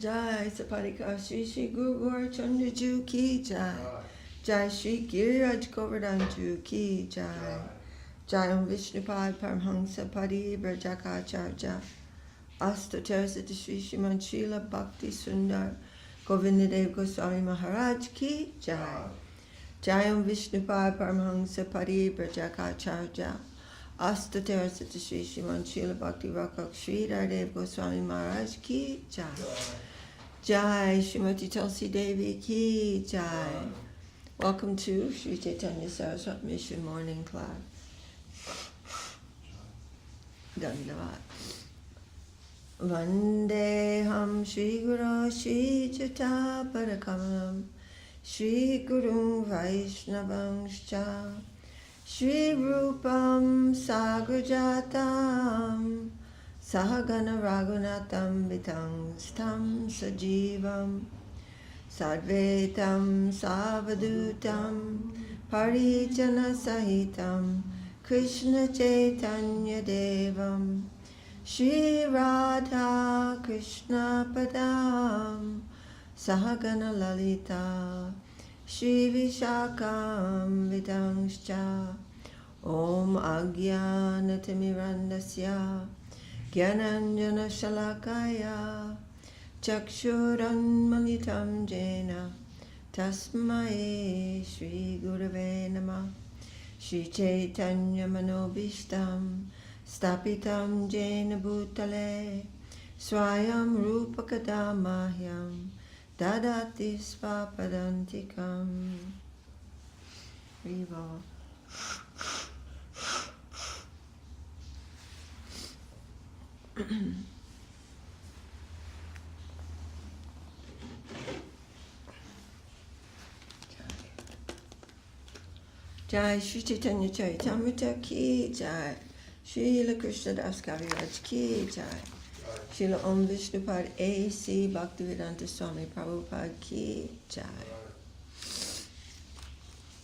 Jai Sapadika Shri Shri Guru Gaur Chandra Ju Ki Jai. Jai Shri Giriraj Govardhan Ju Ki Jai. Jai Om Vishnupad Paramhansa Padi Brajakacharya. Astatersita Shri Shriman Srila Bhakti Sundar Govindadev Goswami Maharaj Ki Jai. Jai Om Vishnupad Paramhansa Padi Brajakacharya. Astatersita Shri Shriman Srila Bhakti Rakak Sri Dev Goswami Maharaj Ki Jai. Jai Srimati Tulsi Devi Ki Jai. Welcome to Sri Chaitanya Saraswat Mission Morning Class. Dandavat. Vandeham Shri Guru Shri Jata Padakamalam Shri Guru Vaishnavangscha Shri Rupam Sagrajatam Sahagana Raghunatam Vitang Stam Sajivam Sadvetam Savadutam Parijana Sahitam Krishna Chaitanya Devam Shri Radha Krishna Padam Sahagana Lalita Shri Vishakam Vidangscha Om Agyanatimirandasya Gyananjana Shalakaya Chakshuran Malitam Jena Tasmai Shri Gurave Namah Shri Chaitanya Manobishtam Stapitam Jena Bhutale Swayam Rupakadamahyam Dadati Svapadantikam Riva. Jai Shri Chaitanya Charitamrita Ki Jai. Srila Krishna Das Kaviraj Ki Jai. Srila Om Vishnupad A.C. Bhaktivedanta Swami Prabhupada Ki Jai.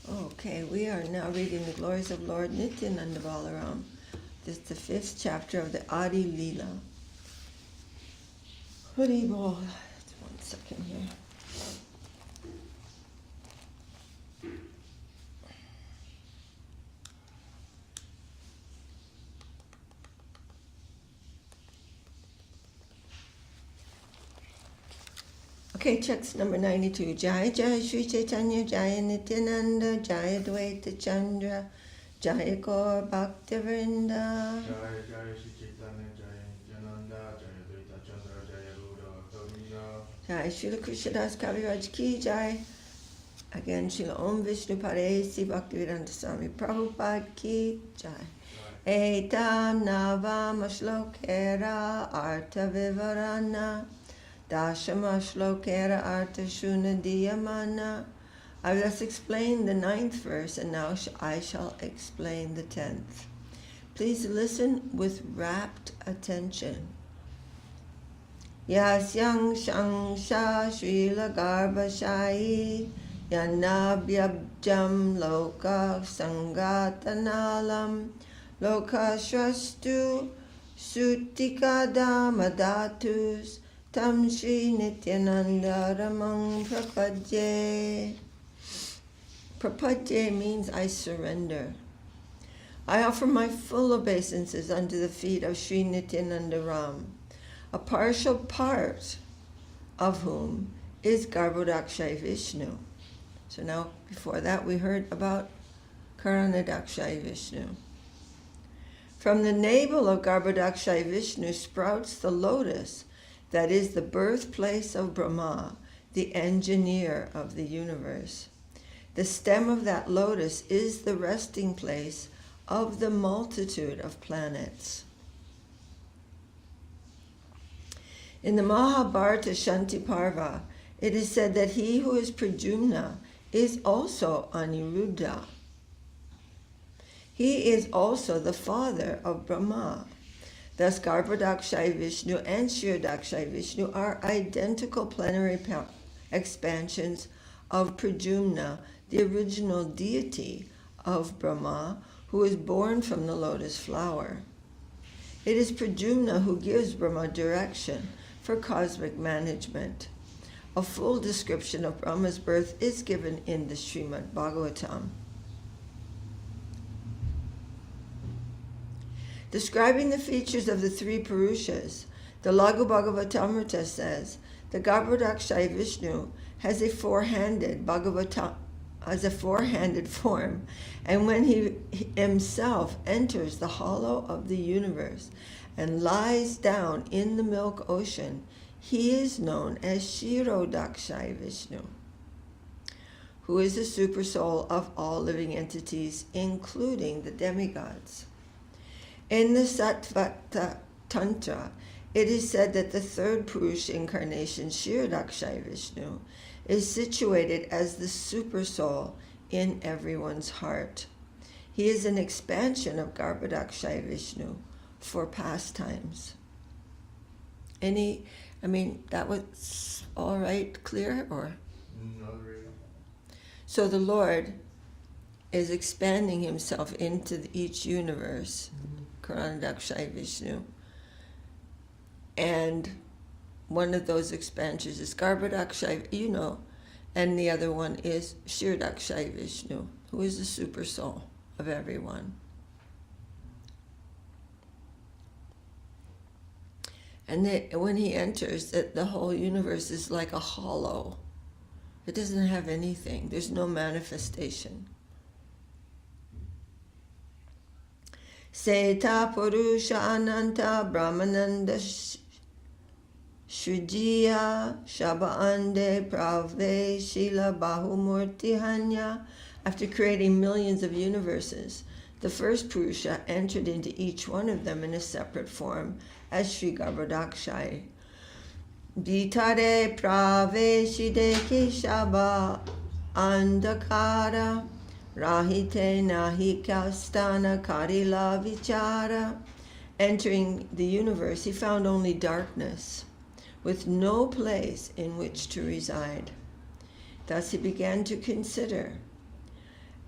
Okay, we are now reading the glories of Lord Nityananda Balaram. This is the 5th chapter of the Adi Lila. Hari Bol. Just 1 second here. Okay, text number 92. Jaya Jaya Shri Chaitanya Jaya Nityananda Jaya Dvaita Chandra Jaya Gaur Bhaktivinoda. Jaya Jaya Shri Chaitanya Jaya Nityananda Jaya Dvaita Chandra Jaya Gaur Bhaktivinoda. Jai Srila Krishnadas Kaviraj Ki Jai. Again, Srila Om Vishnupad A.C. Bhaktivedanta Swami Prabhupada Ki Jai. Etam Navam Ashlokera Artha Vivarana Dashama Shlokera Artha Shuna Diyamana. I will just explain the 9th verse, and now I shall explain the 10th. Please listen with rapt attention. Yasyang Shangsha Srila Garbhashai Yanabhyabjam Loka Sangatanalam Loka Shrastu Sutikadamadatus Tam Shri Nityananda Ramang Prapadye. Prapadye means I surrender. I offer my full obeisances unto the feet of Sri Nityananda Ram, a partial part of whom is Garbhodakshai Vishnu. So now, before that, we heard about Karanadakshai Vishnu. From the navel of Garbhodakshai Vishnu sprouts the lotus that is the birthplace of Brahma, the engineer of the universe. The stem of that lotus is the resting place of the multitude of planets. In the Mahabharata Shanti Parva, it is said that he who is Pradyumna is also Aniruddha. He is also the father of Brahma. Thus, Garbhodakshai Vishnu and Kshirodakshai Vishnu are identical plenary expansions of Pradyumna, the original deity of Brahma, who is born from the lotus flower. It is Pradyumna who gives Brahma direction, for cosmic management. A full description of Brahma's birth is given in the Srimad Bhagavatam. Describing the features of the three Purushas, the Laghu Bhagavatamrita says, the Garbhodakshaya Vishnu has a four-handed form, and when he himself enters the hollow of the universe and lies down in the milk ocean, he is known as Kshirodakshaya Vishnu, who is the supersoul of all living entities, including the demigods. In the Sattva Tantra, it is said that the third Purusha incarnation, Kshirodakshaya Vishnu, is situated as the supersoul in everyone's heart. He is an expansion of Garbhodakshaya Vishnu for pastimes. That was all right, clear, or? Not really. So the Lord is expanding himself into each universe, Garbhodakshaya Vishnu. And one of those expansions is Garbhodakshaya, and the other one is Kshirodakshaya Vishnu, who is the super soul of everyone. And when he enters, the whole universe is like a hollow. It doesn't have anything. There's no manifestation. Seta Purusha Ananta Brahmananda Shujiya Shaba'ande Pravde Shila Bahumurti Hanya. After creating millions of universes, the first Purusha entered into each one of them in a separate form as Sri Garbhodakshaya. Ditare Praveshide Kishaba Andakara Rahite Nahikastana Karila Vichara. Entering the universe, he found only darkness, with no place in which to reside. Thus he began to consider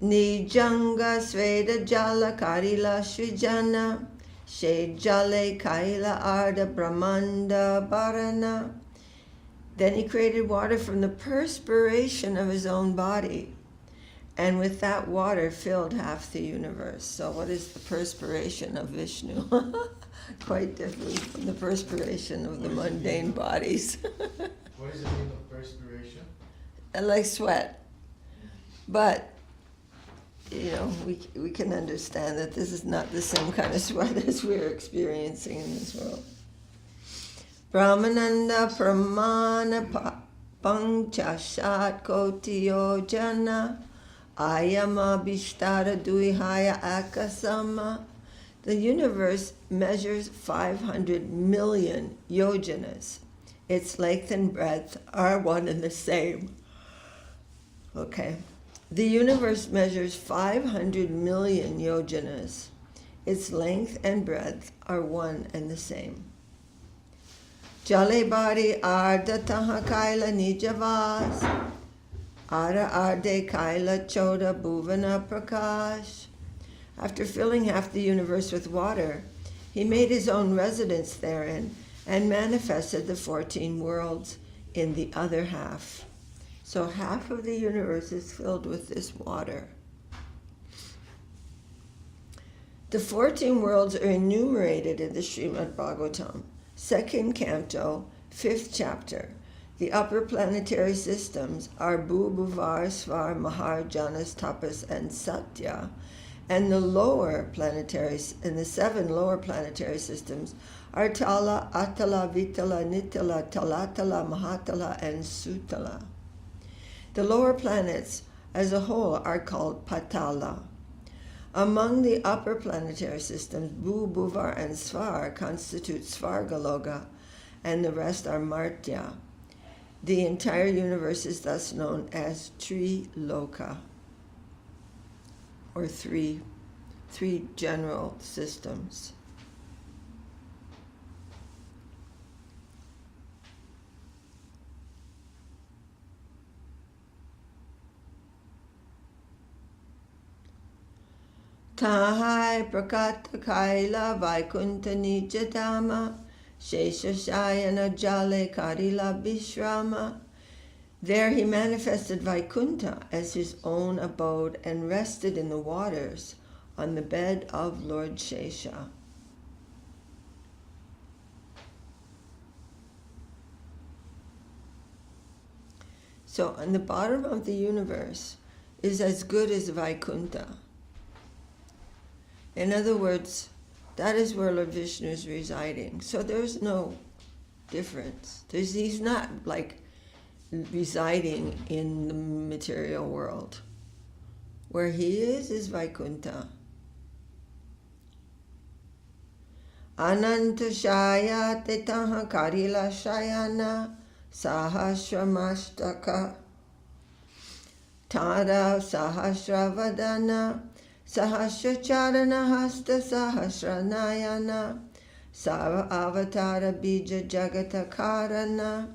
Nijanga Sveda Jala Karila Srijana She Jale Kaila Arda Brahmanda Bharana. Then he created water from the perspiration of his own body, and with that water filled half the universe. So what is the perspiration of Vishnu? Quite different from the perspiration of the mundane bodies. What is the meaning of perspiration? Like sweat. But, we can understand that this is not the same kind of sweat as we're experiencing in this world. Brahmananda Pramana Panchashat Kotiyo Jana Ayama Bishtara Duihaya Akasama. The universe measures 500 million yojanas. Its length and breadth are one and the same. Okay. The universe measures 500 million yojanas. Its length and breadth are one and the same. Jale bari arda taha kaila nijavas. Ara arde kaila choda bhuvana prakash. After filling half the universe with water, he made his own residence therein and manifested the 14 worlds in the other half. So half of the universe is filled with this water. The 14 worlds are enumerated in the Srimad Bhagavatam, 2nd canto, 5th chapter. The upper planetary systems are Bhu, Bhuvar, Svar, Mahar, Janas, Tapas, and Satya. And the the 7 lower planetary systems are Tala, Atala, Vitala, Nitala, Talatala, Mahatala, and Sutala. The lower planets as a whole are called Patala. Among the upper planetary systems, Bhu, Bhuvar, and Svar constitute Svargaloka, and the rest are Martya. The entire universe is thus known as Triloka, or three general systems. Tahai Prakata Kaila Vaikunta Nijatama Sheshashayana Jale Karila Bishrama. There he manifested Vaikuntha as his own abode and rested in the waters on the bed of Lord Shesha. So on the bottom of the universe is as good as Vaikuntha. In other words, that is where Lord Vishnu is residing. So there's no difference. He's not like residing in the material world. Where he is Vaikuntha. Ananta Shaya Tetaha Karila Shayana Sahasramashtaka Tada Sahasravadana Sahasracharana Hasta Sahasranayana Sava Avatara Bija Jagata Karana.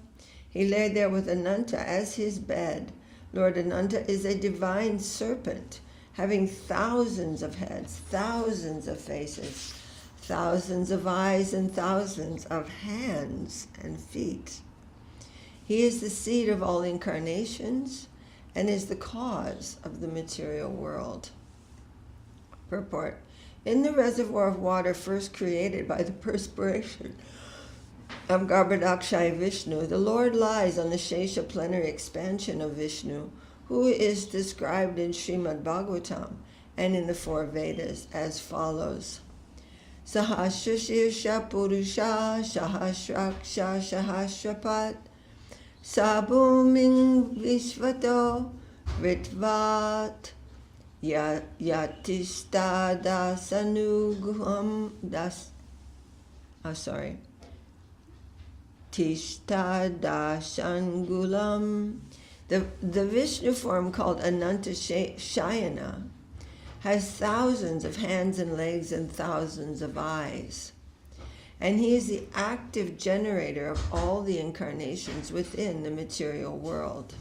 He lay there with Ananta as his bed. Lord Ananta is a divine serpent, having thousands of heads, thousands of faces, thousands of eyes, and thousands of hands and feet. He is the seed of all incarnations and is the cause of the material world. Purport. In the reservoir of water first created by the perspiration of Garbhodakshaya Vishnu, the Lord lies on the Shesha plenary expansion of Vishnu, who is described in Srimad Bhagavatam and in the four Vedas as follows. Sahasra Shirsha Purusha Sahasraksha Sahasrapat Sabhuming Vishvato Ritvat Yatishta Dasanuguham Tishta Dashangulam. The Vishnu form called Ananta Shayana has thousands of hands and legs and thousands of eyes. And he is the active generator of all the incarnations within the material world.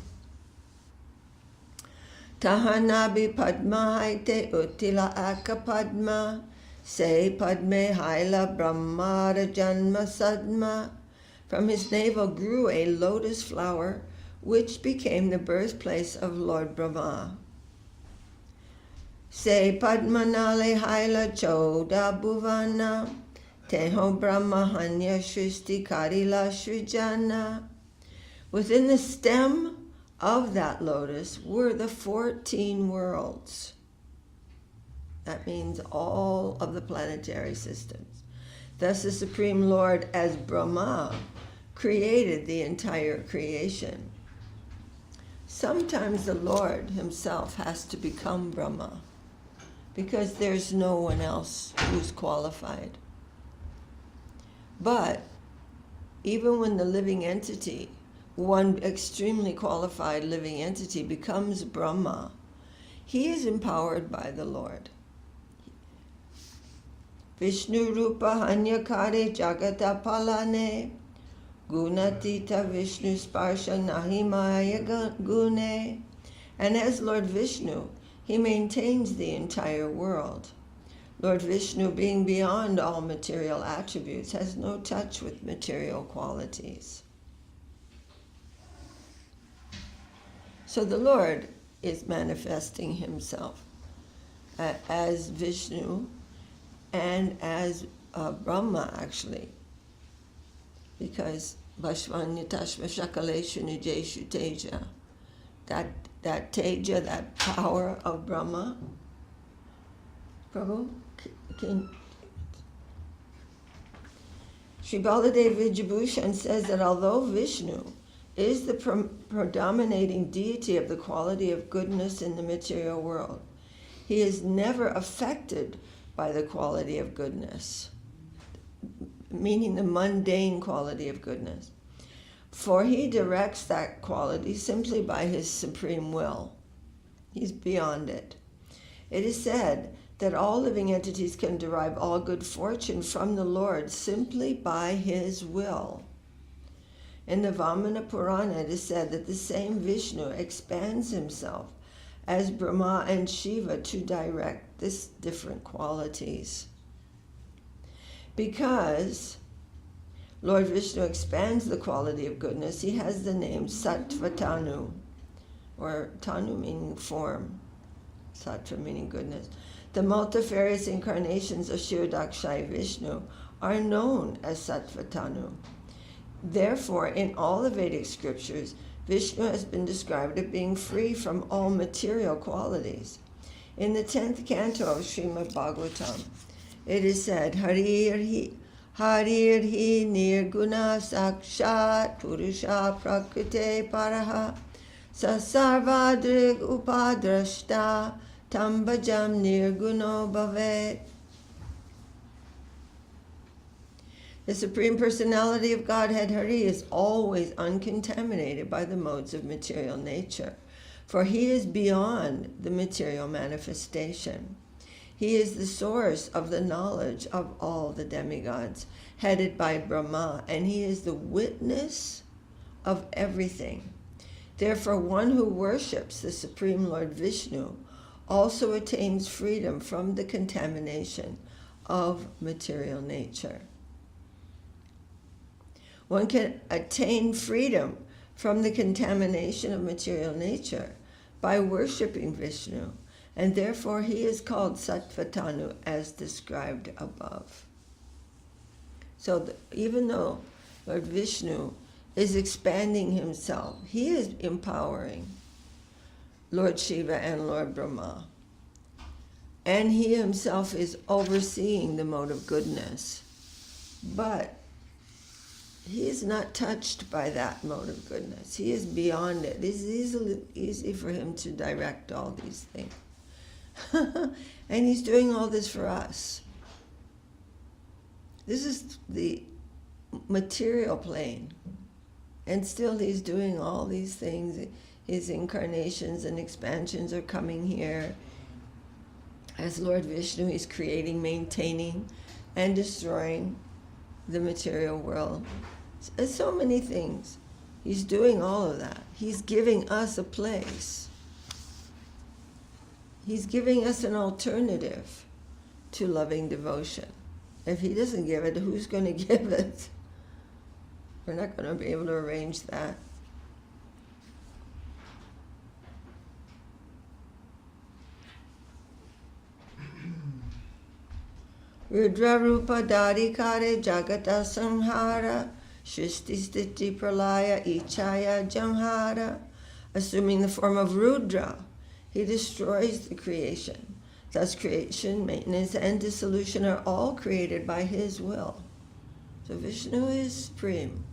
Tahanabi Padma Haite Uttila Aka Padma Se Padme Haila Brahmara Janma Sadma. From his navel grew a lotus flower, which became the birthplace of Lord Brahma. Se Padmanale Haila Choda Bhuvana Teho Brahmahanya Shristi Karila Srijana. Within the stem of that lotus were the 14 worlds. That means all of the planetary systems. Thus the Supreme Lord, as Brahma, created the entire creation. Sometimes the Lord himself has to become Brahma because there's no one else who's qualified. But even when the living entity, one extremely qualified living entity, becomes Brahma, he is empowered by the Lord. Vishnu Rupa Hanyakare Jagata Palane Gunatita Vishnu Sparsha Nahimaya Gune. And as Lord Vishnu, he maintains the entire world. Lord Vishnu, being beyond all material attributes, has no touch with material qualities. So the Lord is manifesting himself as Vishnu and as Brahma, actually, because Vashvanyatashva Shakaleshu Nijeshu Teja, that Teja, that power of Brahma. Prabhu, Sri Baladev Vijabhushan says that although Vishnu is the predominating deity of the quality of goodness in the material world, he is never affected by the quality of goodness, meaning the mundane quality of goodness. For he directs that quality simply by his supreme will. He's beyond it. It is said that all living entities can derive all good fortune from the Lord simply by his will. In the Vamana Purana, it is said that the same Vishnu expands himself as Brahma and Shiva to direct these different qualities. Because Lord Vishnu expands the quality of goodness. He has the name Sattva Tanu, or Tanu meaning form, Sattva meaning goodness. The multifarious incarnations of Kshirodakshai Vishnu are known as Sattva Tanu. Therefore, in all the Vedic scriptures, Vishnu has been described as being free from all material qualities. In the 10th canto of Srimad Bhagavatam, it is said, Harirhi nirguna sakshat purusha prakrite paraha sasarvadrig upadrashta tambajam nirguno bhavet. The Supreme Personality of Godhead Hari is always uncontaminated by the modes of material nature, for he is beyond the material manifestation. He is the source of the knowledge of all the demigods, headed by Brahma, and he is the witness of everything. Therefore, one who worships the Supreme Lord Vishnu also attains freedom from the contamination of material nature. One can attain freedom from the contamination of material nature by worshipping Vishnu, and therefore he is called Sattva-tanu as described above. So even though Lord Vishnu is expanding himself, he is empowering Lord Shiva and Lord Brahma, and he himself is overseeing the mode of goodness, but he is not touched by that mode of goodness. He is beyond it. It's easy for him to direct all these things. And he's doing all this for us. This is the material plane. And still he's doing all these things. His incarnations and expansions are coming here. As Lord Vishnu, he's creating, maintaining, and destroying the material world. So many things. He's doing all of that. He's giving us a place. He's giving us an alternative to loving devotion. If he doesn't give it, who's going to give it? We're not going to be able to arrange that. Rudra Rupa Dharikare Jagata Samhara Shristi Stiti Pralaya Ichaya Jamhara. Assuming the form of Rudra, he destroys the creation. Thus creation, maintenance, and dissolution are all created by his will. So Vishnu is supreme.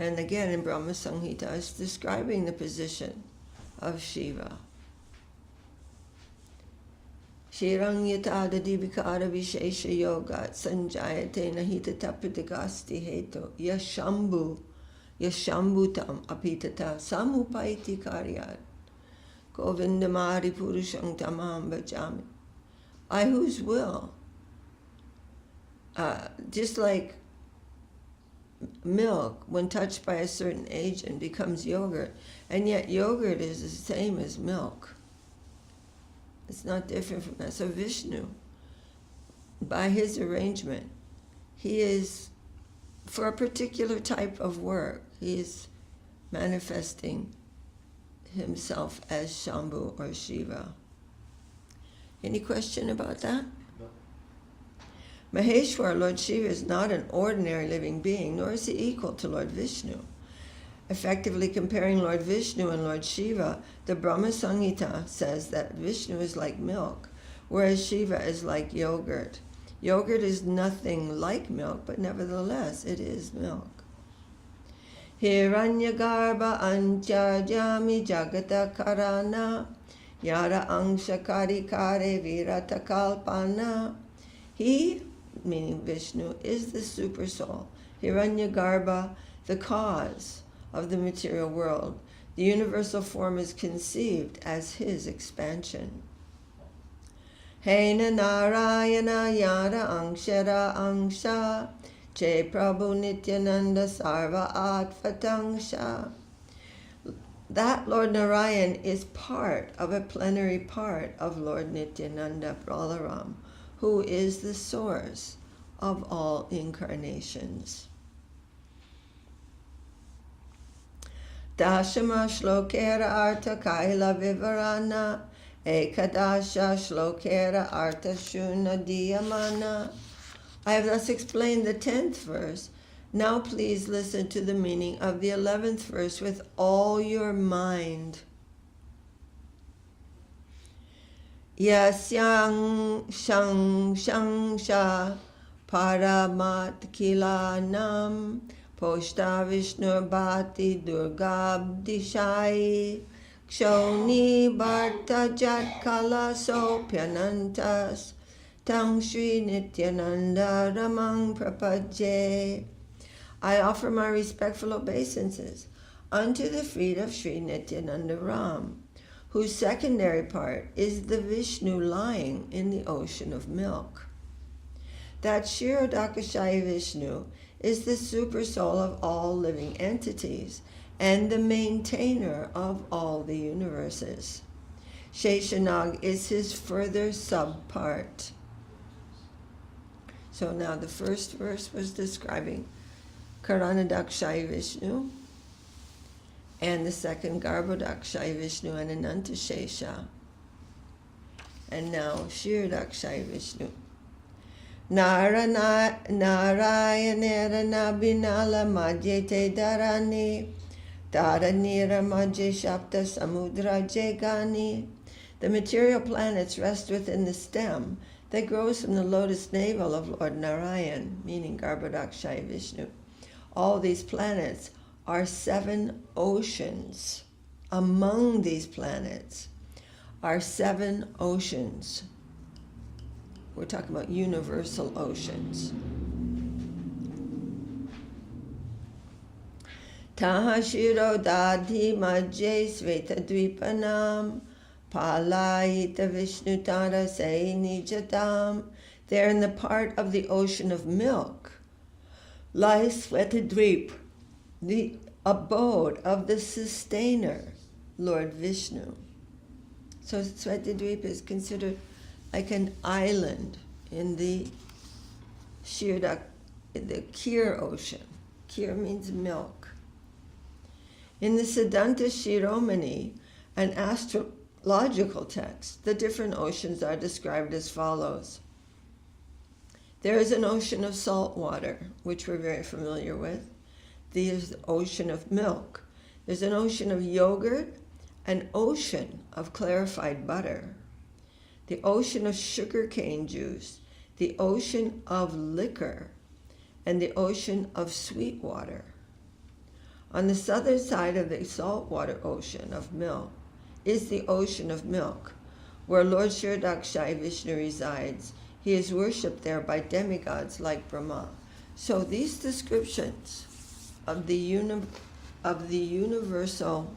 And again in Brahma Samhita it's describing the position of Shiva. Shirang yatada divikara vishesha yoga sanjayate nahita tapitikasti heto yashambhutam apitata samupaiti karyat govindamari purushang tamam bhajami. I whose will, just like milk, when touched by a certain agent, becomes yogurt, and yet yogurt is the same as milk. It's not different from that. So Vishnu, by his arrangement, he is, for a particular type of work, he is manifesting himself as Shambhu or Shiva. Any question about that? No. Maheshwar, Lord Shiva, is not an ordinary living being, nor is he equal to Lord Vishnu. Effectively comparing Lord Vishnu and Lord Shiva, the Brahma Samhita says that Vishnu is like milk, whereas Shiva is like yogurt. Yogurt is nothing like milk, but nevertheless, it is milk. Hiranyagarbha anchajami jagata karana yara angsha karikare virata kalpana. He, meaning Vishnu, is the super soul. Hiranyagarbha, the cause of the material world. The universal form is conceived as his expansion. Hena Narayana Yara Angshara Angsha Che Prabhu Nityananda Sarva Atfatangsha. That Lord Narayan is part of a plenary part of Lord Nityananda Balaram, who is the source of all incarnations. Dashama shlokera artha kaila vivarana ekadasha shlokera artha shuna diyamana. I have thus explained the 10th verse. Now please listen to the meaning of the 11th verse with all your mind. Yasyang shang shang sha paramat kilanam poshta vishnu bhati durgab dishai kshoni bharta jat kala sopyanantas tang shri nityananda ramang prapajye. I offer my respectful obeisances unto the feet of Sri Nityananda Ram, whose secondary part is the Vishnu lying in the ocean of milk. That Kshirodakashayi Vishnu is the super soul of all living entities and the maintainer of all the universes. Sheshanag is his further subpart. So now the first verse was describing Karanadakshayi Vishnu, and the second Garbhodakshayi Vishnu and Anantashesha. And now Kshirodakshayi Vishnu. Narayanera nabinala majete dharani dharanira majje shapta samudra jegani. The material planets rest within the stem that grows from the lotus navel of Lord Narayan, meaning Garbhodakshayi Vishnu. All these planets are 7 oceans. Among these planets are 7 oceans. We're talking about universal oceans. Tahashiro dadhi majje sveta dvipanam palayita vishnu tara se nijatam. They're in the part of the ocean of milk. Lies Svetadvip, the abode of the sustainer, Lord Vishnu. So Svetadvip is considered like an island in the Kir ocean. Kir means milk. In the Siddhanta Shiromani, an astrological text, the different oceans are described as follows. There is an ocean of salt water, which we're very familiar with. There's the ocean of milk. There's an ocean of yogurt, an ocean of clarified butter, the ocean of sugarcane juice, the ocean of liquor, and the ocean of sweet water. On the southern side of the saltwater ocean of milk is the ocean of milk, where Lord Kshirodakshayi Vishnu resides. He is worshipped there by demigods like Brahma. So these descriptions of the universal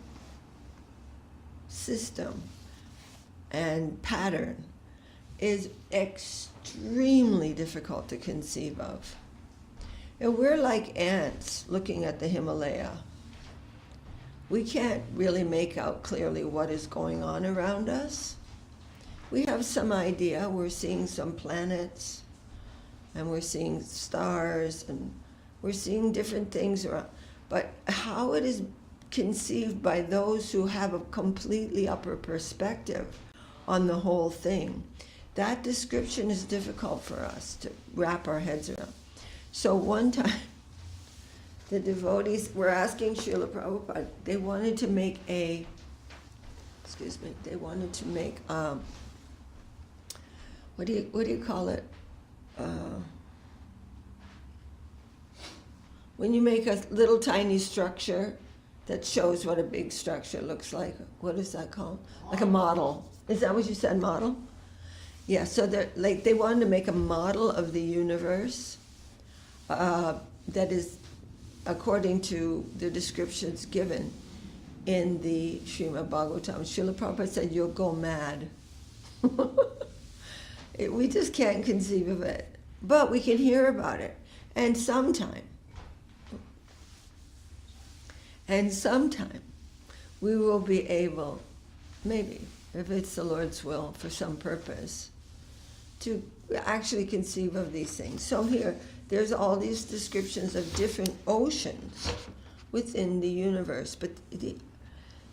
system and pattern is extremely difficult to conceive of. And we're like ants looking at the Himalaya. We can't really make out clearly what is going on around us. We have some idea. We're seeing some planets, and we're seeing stars, and we're seeing different things around. But how it is conceived by those who have a completely upper perspective on the whole thing, that description is difficult for us to wrap our heads around. So one time, the devotees were asking Srila Prabhupada, they wanted to make what do you call it? When you make a little tiny structure that shows what a big structure looks like, what is that called? Like a model. Is that what you said, model? Yeah, so they wanted to make a model of the universe that is according to the descriptions given in the Srimad Bhagavatam. Srila Prabhupada said, you'll go mad. We just can't conceive of it. But we can hear about it. And sometime we will be able, maybe, if it's the Lord's will for some purpose, to actually conceive of these things. So here, there's all these descriptions of different oceans within the universe. But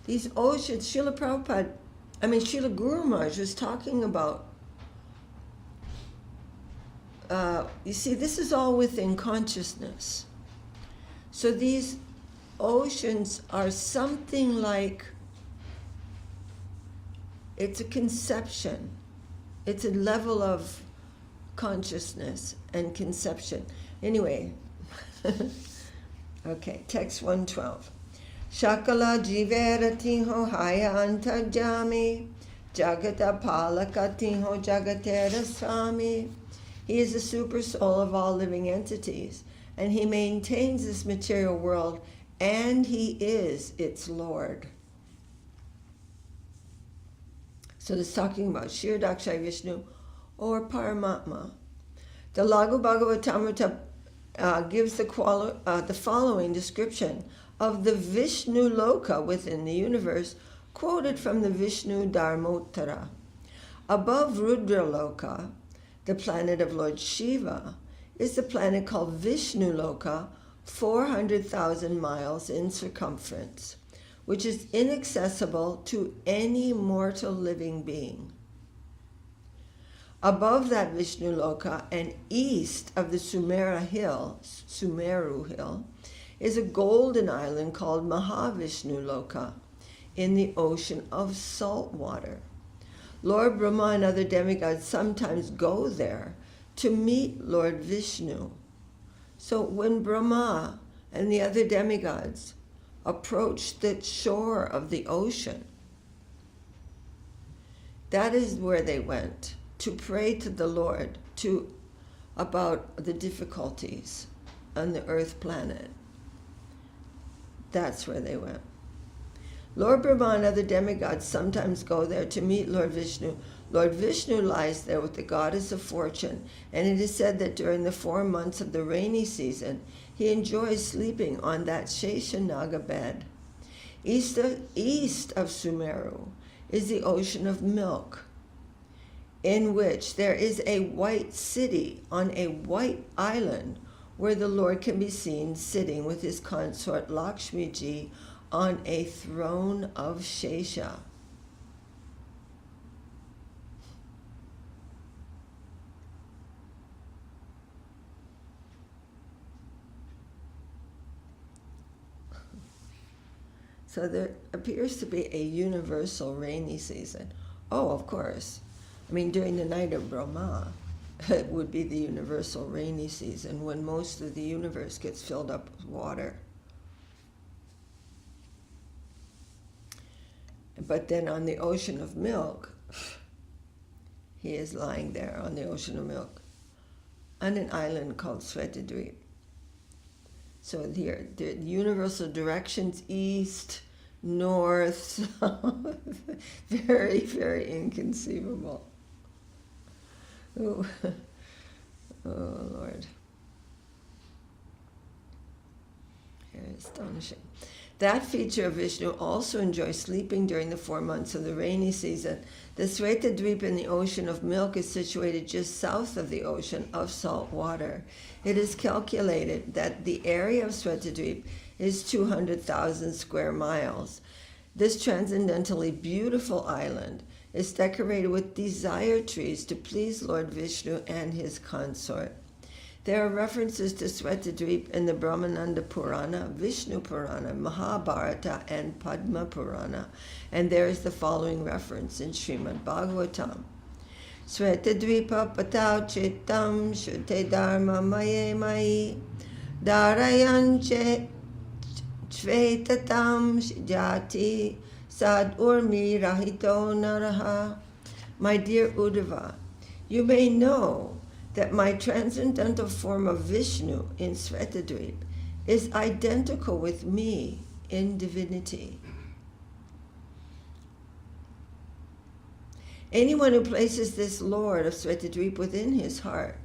these oceans, Srila Guru Maharaj was talking about, you see, this is all within consciousness. So these oceans are something like, it's a conception. It's a level of consciousness and conception. Anyway, okay, text 112. Shakala jiveratiho haya antajami jagata palakatiho jagatera swami. He is the super soul of all living entities, and he maintains this material world, and he is its Lord. So it's talking about Kshirodakshai Vishnu or Paramatma. The Laghu Bhagavatamrita gives the following description of the Vishnu Loka within the universe, quoted from the Vishnu Dharmottara. Above Rudra Loka, the planet of Lord Shiva, is the planet called Vishnu Loka, 400,000 miles in circumference, which is inaccessible to any mortal living being. Above that Vishnu Loka and east of the Sumeru Hill, is a golden island called Mahavishnu Loka in the ocean of salt water. Lord Brahma and other demigods sometimes go there to meet Lord Vishnu. So when Brahma and the other demigods approach the shore of the ocean, that is where they went to pray to the Lord about the difficulties on the earth planet. That's where they went. Lord Brahma and other demigods sometimes go there to meet Lord Vishnu. Lord Vishnu lies there with the goddess of fortune, and it is said that during the 4 months of the rainy season, he enjoys sleeping on that Sheshanaga bed. East of Sumeru is the ocean of milk, in which there is a white city on a white island where the Lord can be seen sitting with his consort Lakshmi Ji on a throne of Shesha. So there appears to be a universal rainy season. Oh, of course. During the night of Brahma, it would be the universal rainy season when most of the universe gets filled up with water. But then on the ocean of milk, he is lying there on the ocean of milk on an island called Svetadweep. So here, the universal directions, east, north, south, very, very inconceivable. Oh, Lord. Very astonishing. That feature of Vishnu also enjoys sleeping during the 4 months of the rainy season. The Svetadweep in the ocean of milk is situated just south of the ocean of salt water. It is calculated that the area of Svetadweep is 200,000 square miles. This transcendently beautiful island is decorated with desire trees to please Lord Vishnu and his consort. There are references to Svetadweep in the Brahmananda Purana, Vishnu Purana, Mahabharata, and Padma Purana. And there is the following reference in Srimad Bhagavatam. Svetadweepa patau chitam shute dharma maye mai darayan Svetatam jati sad urmi rahito naraha. My dear Uddhava, you may know that my transcendental form of Vishnu in Svetadweep is identical with me in divinity. Anyone who places this Lord of Svetadweep within his heart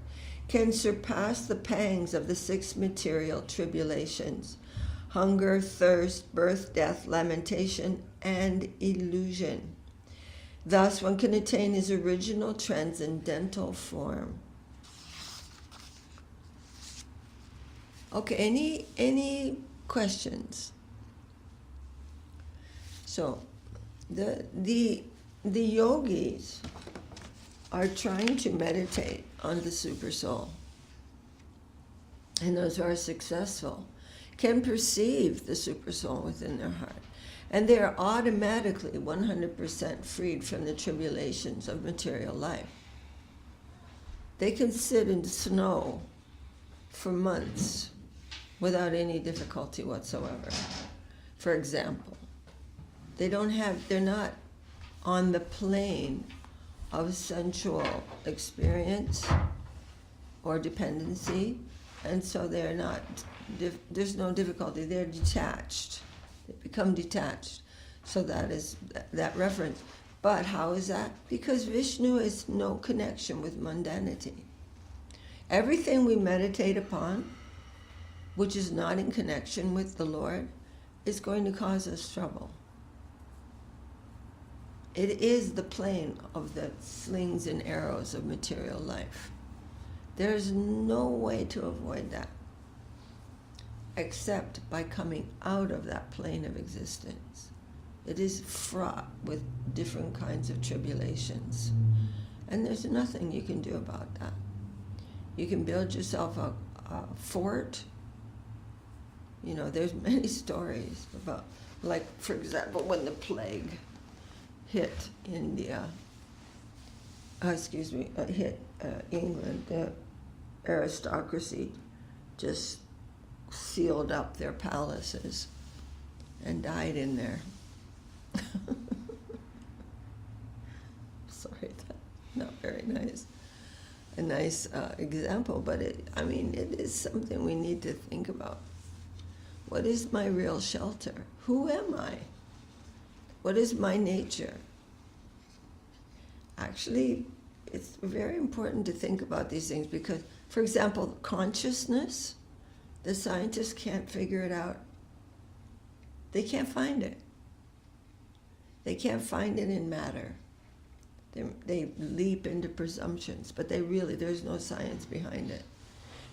can surpass the pangs of the 6 material tribulations: hunger, thirst, birth, death, lamentation, and illusion. Thus, one can attain his original transcendental form. Okay, any questions? So, the yogis are trying to meditate on the super soul, and those who are successful can perceive the super soul within their heart, and they are automatically 100% freed from the tribulations of material life. They can sit in snow for months without any difficulty whatsoever. For example, they're not on the plane of sensual experience or dependency, and so they're not, there's no difficulty, they're detached. They become detached. So that is that reference. But how is that? Because Vishnu has no connection with mundanity. Everything we meditate upon, which is not in connection with the Lord, is going to cause us trouble. It is the plane of the slings and arrows of material life. There is no way to avoid that, except by coming out of that plane of existence. It is fraught with different kinds of tribulations. And there's nothing you can do about that. You can build yourself a fort. You know, there's many stories about, like, for example, when the plague hit India, hit England, the aristocracy just sealed up their palaces and died in there. Sorry, that's not very nice. A nice example, but it is something we need to think about. What is my real shelter? Who am I? What is my nature? Actually, it's very important to think about these things because, for example, consciousness, the scientists can't figure it out. They can't find it. They can't find it in matter. They leap into presumptions, but there's no science behind it.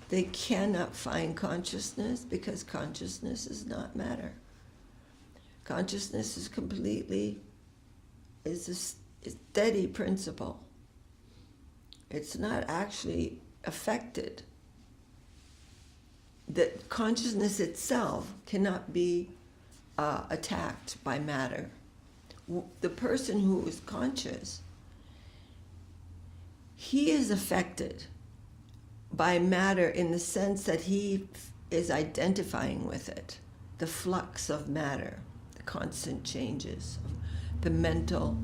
They cannot find consciousness because consciousness is not matter. Consciousness is a steady principle. It's not actually affected. That consciousness itself cannot be attacked by matter. The person who is conscious, he is affected by matter in the sense that he is identifying with it, the flux of matter, the constant changes, the mental,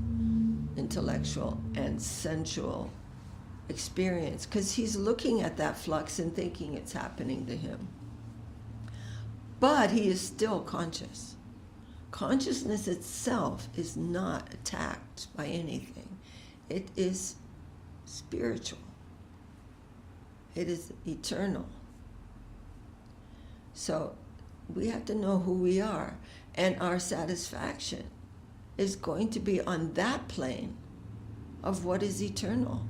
intellectual, and sensual experience, because he's looking at that flux and thinking it's happening to him. But he is still conscious. Consciousness itself is not attacked by anything. It is spiritual. It is eternal. So we have to know who we are, and our satisfaction is going to be on that plane of what is eternal,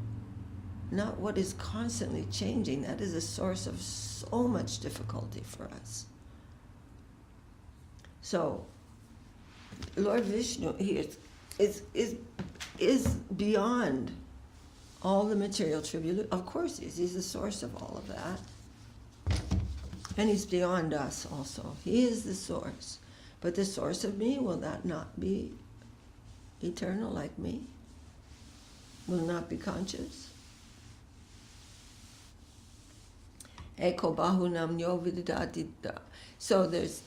not what is constantly changing. That is a source of so much difficulty for us. So Lord Vishnu, he is beyond all the material tribulation. Of course he is. He's the source of all of that. And he's beyond us also. He is the source. But the source of me, will that not be eternal like me? Will not be conscious? Eko bahunam yo vidadita. So there's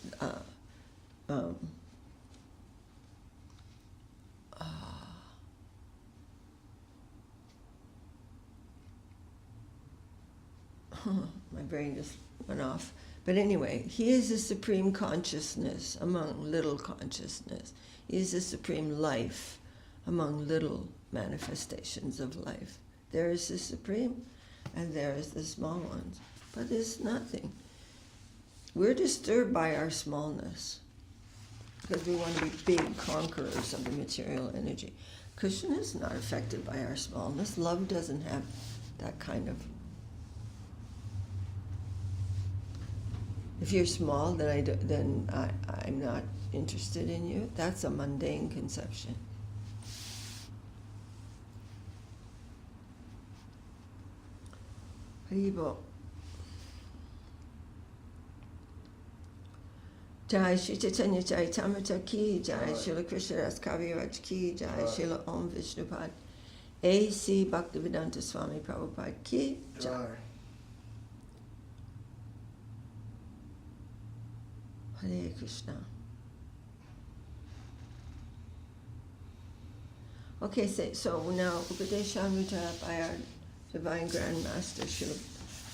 my brain just went off. But anyway, he is the supreme consciousness among little consciousness. He is the supreme life among little manifestations of life. There is the supreme, and there is the small ones. But it's nothing. We're disturbed by our smallness. because we want to be big conquerors of the material energy. Krishna is not affected by our smallness. Love doesn't have that kind of... If you're small, then I'm not interested in you. That's a mundane conception. Haribo. Jai Shri Chaitanya Charitamrita ki Jai, Srila Krishna Das Kaviraj ki Jai, Srila Om Vishnupad A.C. Bhaktivedanta Swami Prabhupada ki Jai. Hare Krishna. Okay, so now Upadesamrita by our Divine Grand Master Srila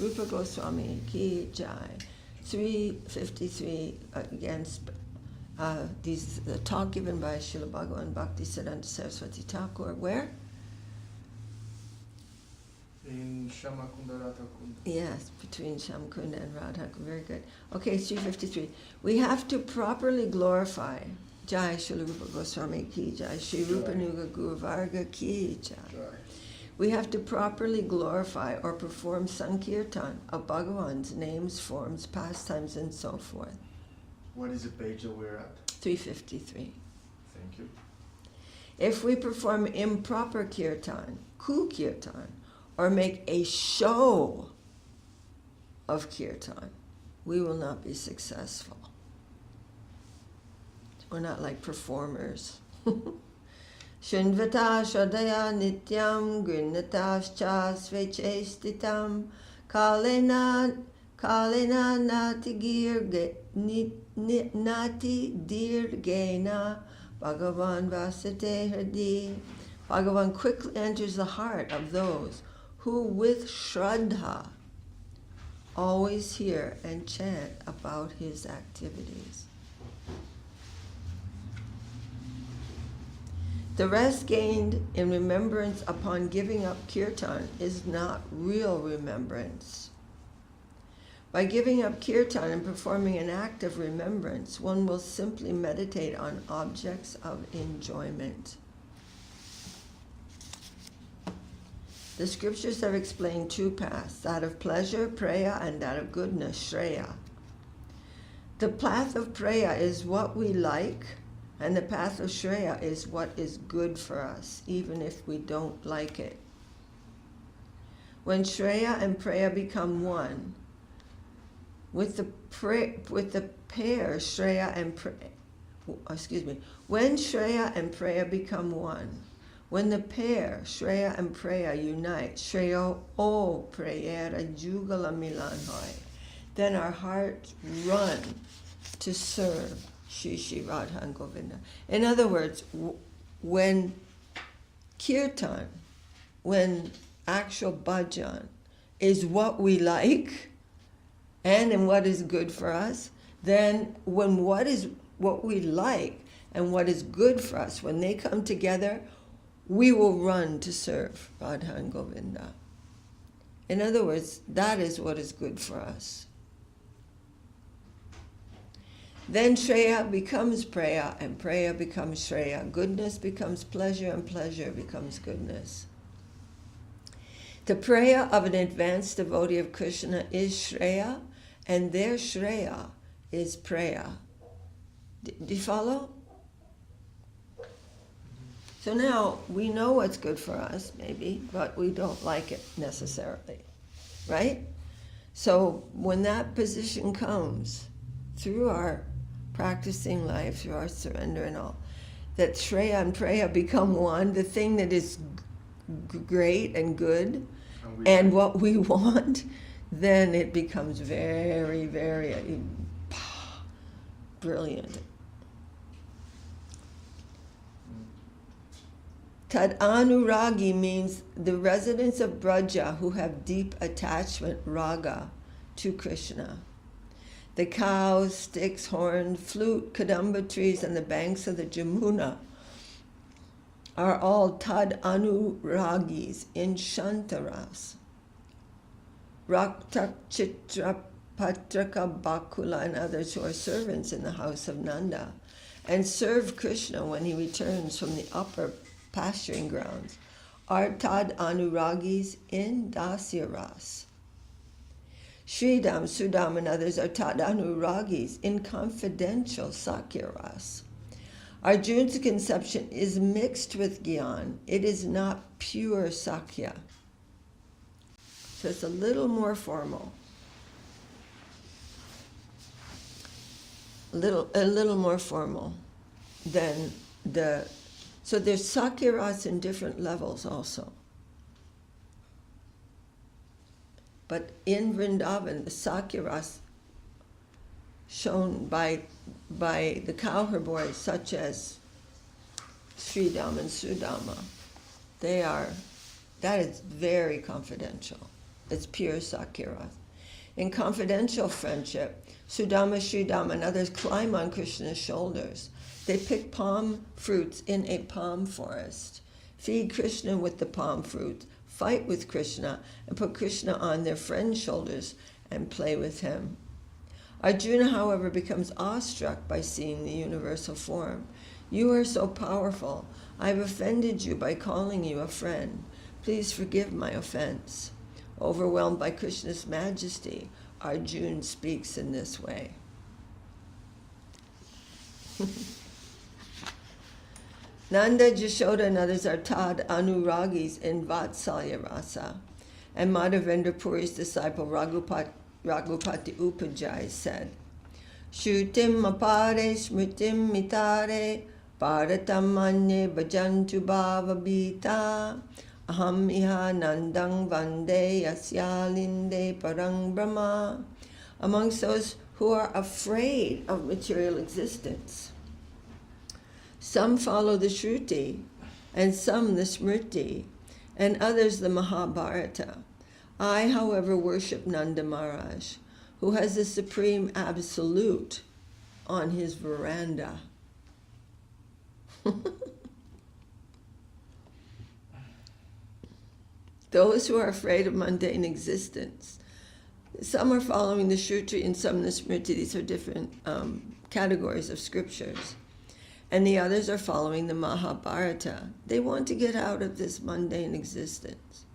Rupa Goswami ki Jai. 353 against the talk given by Srila Bhagavan Bhaktisiddhanta Saraswati Thakur. Where? In Shamakunda Radhakunda. Yes, between Shamakunda and Radhakunda. Very good. Okay, 353. We have to properly glorify Jai Srila Rupa Goswami ki Jai, Sri Rupa Nuga Guru Varga ki Jai. We have to properly glorify or perform Sankirtan of Bhagavan's names, forms, pastimes, and so forth. What is the page that we're at? 353. Thank you. If we perform improper kirtan, ku-kirtan, or make a show of kirtan, we will not be successful. We're not like performers. Shinvata Shradaya Nityam Grinnatascha Svechestitam Kalena Nati Dirgena Bhagavan Vasate Hrdi. Bhagavan quickly enters the heart of those who with Shraddha always hear and chant about his activities. The rest gained in remembrance upon giving up kirtan is not real remembrance. By giving up kirtan and performing an act of remembrance, one will simply meditate on objects of enjoyment. The scriptures have explained two paths, that of pleasure, preya, and that of goodness, shreya. The path of preya is what we like, and the path of shreya is what is good for us, even if we don't like it. When shreya and preya become one, when shreya and preya become one, when the pair, shreya and preya, unite, shreya o preyera jugala milan hoy, then our hearts run to serve Shri Shri Radha and Govinda. In other words, when kirtan, when actual bhajan is what we like and in what is good for us, then when what we like and what is good for us, when they come together, we will run to serve Radha and Govinda. In other words, that is what is good for us. Then shreya becomes preya, and preya becomes shreya. Goodness becomes pleasure, and pleasure becomes goodness. The preya of an advanced devotee of Krishna is shreya, and their shreya is preya. Do you follow? So now we know what's good for us, maybe, but we don't like it necessarily, right? So when that position comes through our practicing life, through our surrender and all, that shreya and preya become one, the thing that is great and good and what we want, then it becomes very, very brilliant. Tad anuragi means the residents of Braja who have deep attachment, raga, to Krishna. The cows, sticks, horn, flute, kadamba trees, and the banks of the Jamuna are all tad anuragis in Shantaras. Raktak, Chitra, Patraka, Bakula, and others who are servants in the house of Nanda and serve Krishna when he returns from the upper pasturing grounds are tad anuragis in dasya ras. Sridham, Sudam, and others are tad anuragis in confidential sakya ras. Arjuna's conception is mixed with Gyan. It is not pure sakya. So it's a little more formal. A little more formal than the... So there's sakya ras in different levels also. But in Vrindavan, the sakya ras shown by the cowherd boys such as Sridham and Sudama, that is very confidential. It's pure sakya ras. In confidential friendship, Sudama, Sridham, and others climb on Krishna's shoulders. They pick palm fruits in a palm forest, feed Krishna with the palm fruit, fight with Krishna, and put Krishna on their friend's shoulders and play with him. Arjuna, however, becomes awestruck by seeing the universal form. You are so powerful. I have offended you by calling you a friend. Please forgive my offense. Overwhelmed by Krishna's majesty, Arjuna speaks in this way. Nanda, Jashoda, and others are tad anuragis in Vatsalya rasa. And Madhavendra Puri's disciple Raghupati Upajai said, Shrutim apare smritim mitare bharatam anye bhajantu bhavabhita aham iha nandang vande yasyalinde parang brahma. Amongst those who are afraid of material existence, some follow the Shruti, and some the Smriti, and others the Mahabharata. I, however, worship Nanda Maharaj, who has the Supreme Absolute on his veranda. Those who are afraid of mundane existence, some are following the Shruti and some the Smriti. These are different categories of scriptures. And the others are following the Mahabharata. They want to get out of this mundane existence.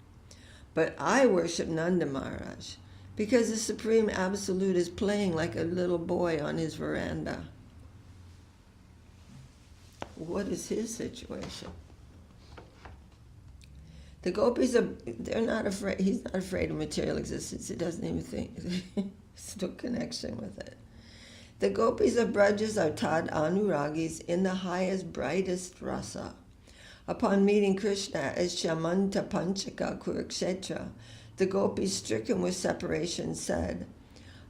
But I worship Nanda Maharaj because the Supreme Absolute is playing like a little boy on his veranda. What is his situation? The gopis they're not afraid. He's not afraid of material existence. He doesn't even think. There's no connection with it. The gopis of Brajas are tad anuragis in the highest, brightest rasa. Upon meeting Krishna as Shamanta Panchaka Kurukshetra, the gopis stricken with separation said,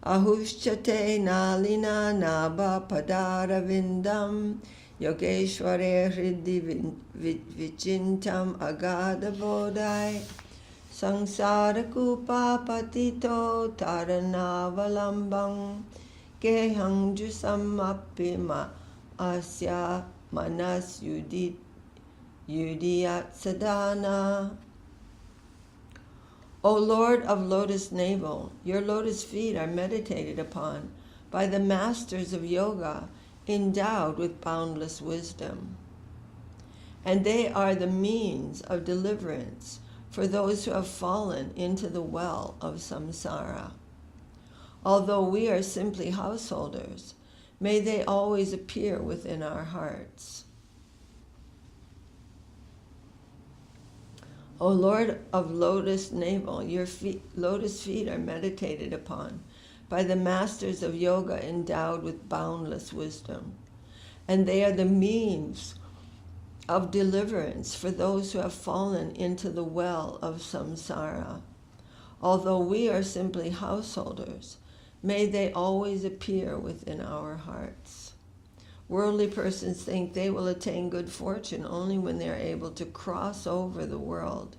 Ahushchate nalina naba padaravindam yogeshware hridhi vichintam agadabodai sangsara kupa patito taranavalam Gehang jusam apima asya manas yudiyat sadhana. O Lord of lotus navel, your lotus feet are meditated upon by the masters of yoga endowed with boundless wisdom. And they are the means of deliverance for those who have fallen into the well of samsara. Although we are simply householders, may they always appear within our hearts. O Lord of lotus navel, your lotus feet are meditated upon by the masters of yoga endowed with boundless wisdom, and they are the means of deliverance for those who have fallen into the well of samsara. Although we are simply householders, may they always appear within our hearts. Worldly persons think they will attain good fortune only when they are able to cross over the world.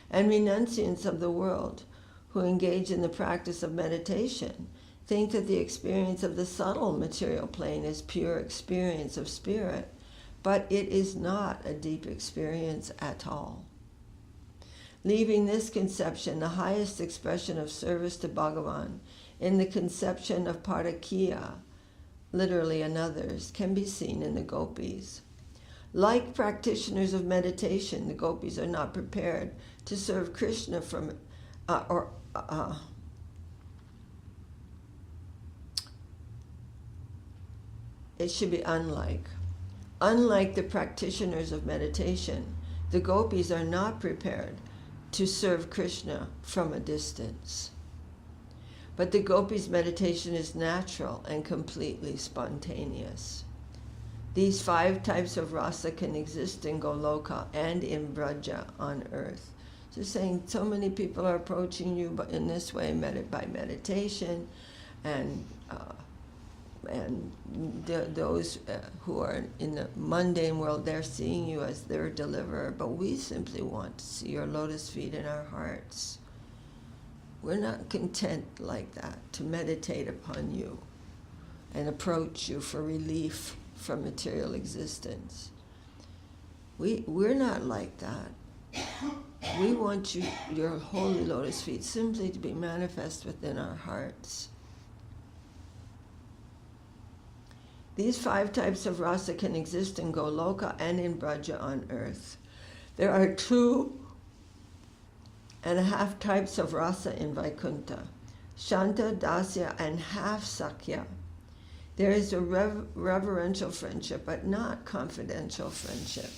And renunciants of the world, who engage in the practice of meditation, think that the experience of the subtle material plane is pure experience of spirit, but it is not a deep experience at all. Leaving this conception, the highest expression of service to Bhagavan, in the conception of parakya, literally and others, can be seen in the gopis. Like practitioners of meditation, the gopis are not prepared to serve Krishna from, it should be unlike. Unlike the practitioners of meditation, the gopis are not prepared to serve Krishna from a distance. But the gopis' meditation is natural and completely spontaneous. These 5 types of rasa can exist in Goloka and in Braja on earth. So saying so many people are approaching you in this way by meditation, and those who are in the mundane world, they're seeing you as their deliverer, but we simply want to see your lotus feet in our hearts. We're not content like that to meditate upon you and approach you for relief from material existence. We're not like that. We want your holy lotus feet simply to be manifest within our hearts. These 5 types of rasa can exist in Goloka and in Braja on earth. There are 2.5 types of rasa in Vaikuntha: Shanta, Dasya, and half Sakya. There is a reverential friendship, but not confidential friendship.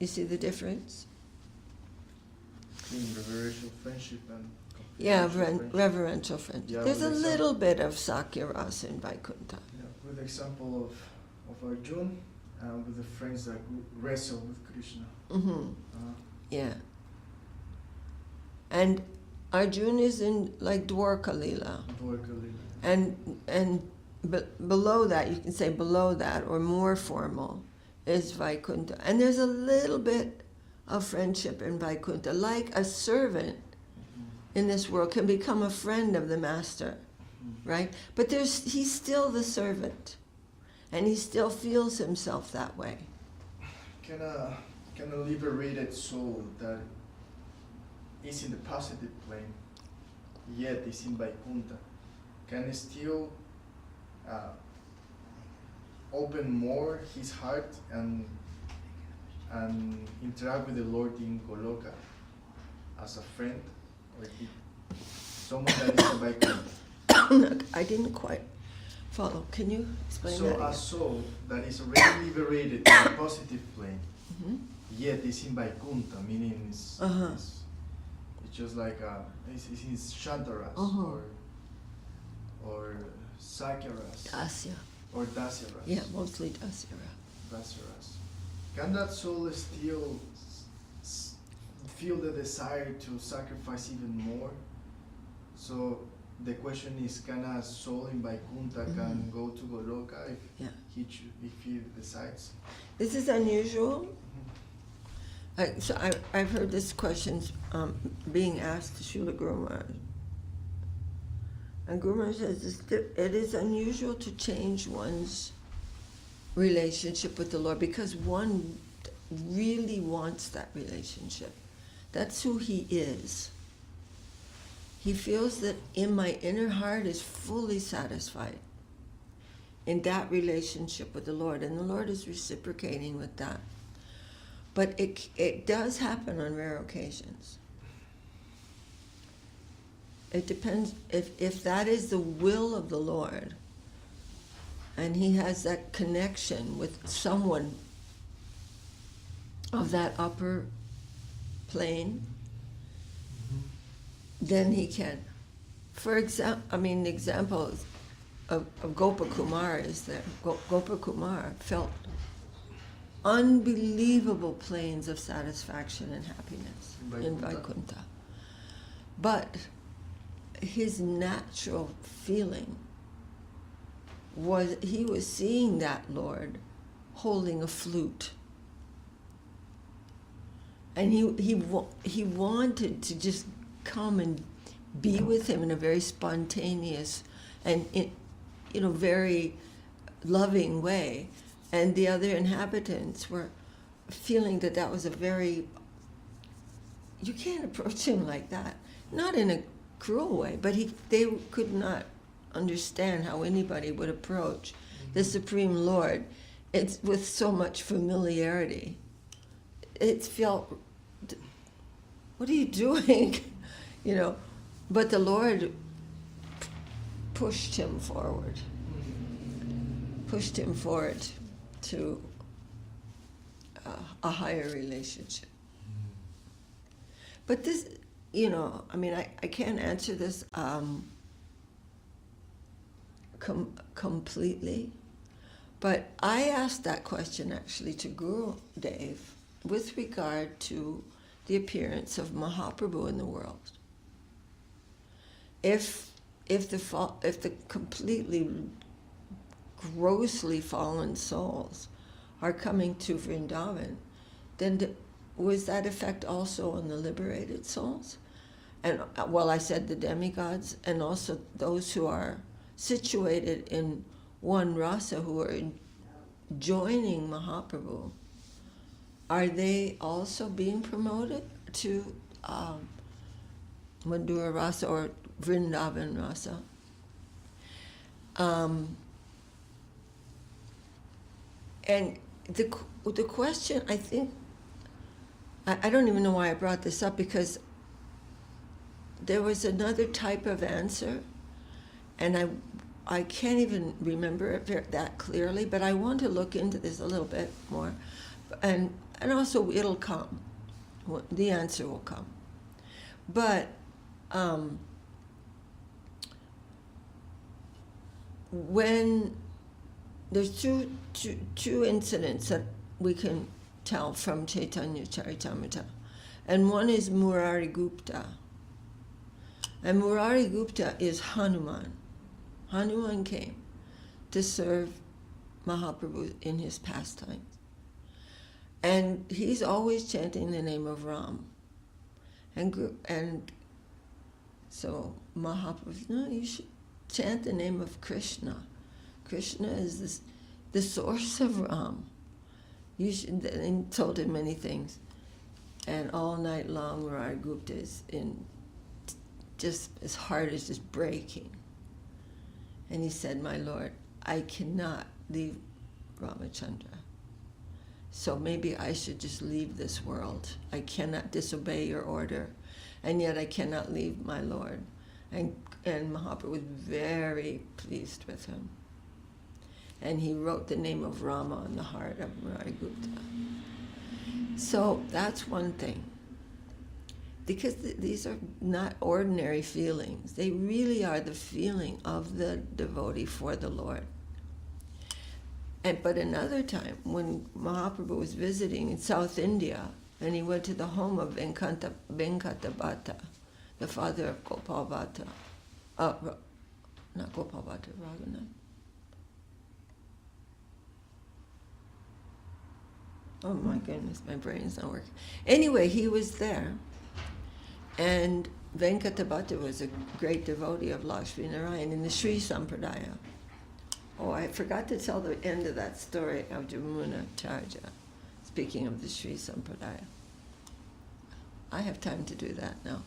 You see the difference? Between reverential friendship and reverential friendship. Yeah, there's a little bit of Sakya rasa in Vaikuntha. Yeah, with the example of Arjuna, with the friends that wrestle with Krishna. Mm-hmm. Yeah. And Arjuna is in like Dwarka Lila. And below that, you can say below that, or more formal, is Vaikuntha. And there's a little bit of friendship in Vaikuntha, like a servant in this world can become a friend of the master, right? But he's still the servant, and he still feels himself that way. Can a liberated soul that is in the positive plane, yet is in Vaikuntha, can still open more his heart and interact with the Lord in Goloka as a friend, or someone that is in Vaikuntha? I didn't quite follow. Can you explain that? So again? a soul that is already liberated in the positive plane, yet is in Vaikuntha, meaning it's just like it's in Shantaras or Sakyaras. Dasya. Or Dasyaras. Yeah, mostly Dasya. Dasyaras. Can that soul still feel the desire to sacrifice even more? So the question is, can a soul in Vaikuntha can go to Goloka if he decides? This is unusual. So I've heard this question being asked to Srila Guru Maharaj. And Guru Maharaj says it is unusual to change one's relationship with the Lord because one really wants that relationship. That's who he is. He feels that in my inner heart is fully satisfied in that relationship with the Lord, and the Lord is reciprocating with that. But it does happen on rare occasions. It depends if that is the will of the Lord, and he has that connection with someone of that upper plane, then he can. For example, the example of Gopakumar is that Gopakumar felt unbelievable planes of satisfaction and happiness in Vaikuntha. But his natural feeling was he was seeing that Lord holding a flute. And he wanted to just come and be with him in a very spontaneous and very loving way. And the other inhabitants were feeling that was a very, you can't approach him like that. Not in a cruel way, but they could not understand how anybody would approach the Supreme Lord. It's with so much familiarity. It felt, what are you doing? You know, but the Lord pushed him forward to a higher relationship. But this, you know, I mean, I can't answer this completely, but I asked that question actually to Gurudev with regard to the appearance of Mahaprabhu in the world. If the completely grossly fallen souls are coming to Vrindavan, then was that effect also on the liberated souls? And well, I said the demigods, and also those who are situated in one rasa, who are joining Mahaprabhu, are they also being promoted to Madhura rasa or Vrindavan rasa? And the question, I think, I don't even know why I brought this up, because there was another type of answer, and I can't even remember it that clearly, but I want to look into this a little bit more, and also it'll come. The answer will come. But when there's two incidents that we can tell from Chaitanya Charitamrita, and one is Murari Gupta. And Murari Gupta is Hanuman. Hanuman came to serve Mahaprabhu in his pastimes. And he's always chanting the name of Ram. And so Mahaprabhu said, no, you should chant the name of Krishna. Krishna is the source of Ram. You should, and told him many things. And all night long, Murari Gupta is in, just his heart is just breaking. And he said, my Lord, I cannot leave Ramachandra. So maybe I should just leave this world. I cannot disobey your order, and yet I cannot leave my Lord. And Mahaprabhu was very pleased with him. And he wrote the name of Rama on the heart of Murari Gupta. So that's one thing. Because these are not ordinary feelings. They really are the feeling of the devotee for the Lord. But another time, when Mahaprabhu was visiting in South India, and he went to the home of Venkata Bhatta, the father of Gopal Bhatta, not Gopal Bhatta, Raghunath. Oh my goodness, my brain's not working. Anyway, he was there, and Venkata Bhatta was a great devotee of Lakshmi Narayan in the Sri Sampradaya. Oh, I forgot to tell the end of that story of Jamuna Charja, speaking of the Sri Sampradaya. I have time to do that now.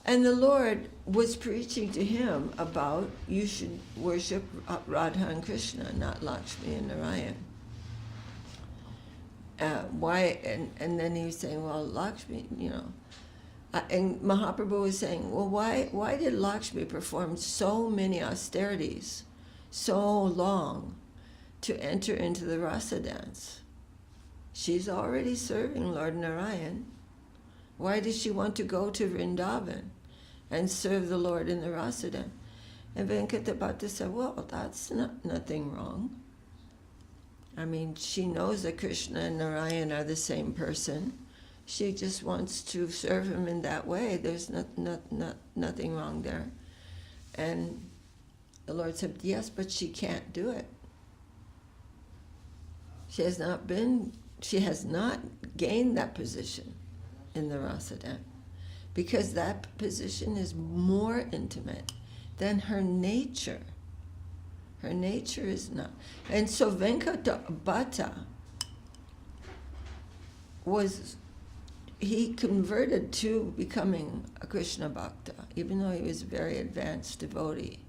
And the Lord was preaching to him about you should worship Radha and Krishna, not Lakshmi and Narayan. Why? And then he was saying, well, Lakshmi, you know. And Mahaprabhu was saying, well, why did Lakshmi perform so many austerities so long to enter into the rasa dance? She's already serving Lord Narayan. Why does she want to go to Vrindavan and serve the Lord in the rasa dance? And Venkata Bhatta said, well, that's nothing wrong. I mean, she knows that Krishna and Narayan are the same person. She just wants to serve him in that way. There's nothing wrong there. And the Lord said, yes, but she can't do it. She has not gained that position in the rasa dance, because that position is more intimate than her nature. Her nature is not. And so Venkata Bhatta he converted to becoming a Krishna Bhakta, even though he was a very advanced devotee.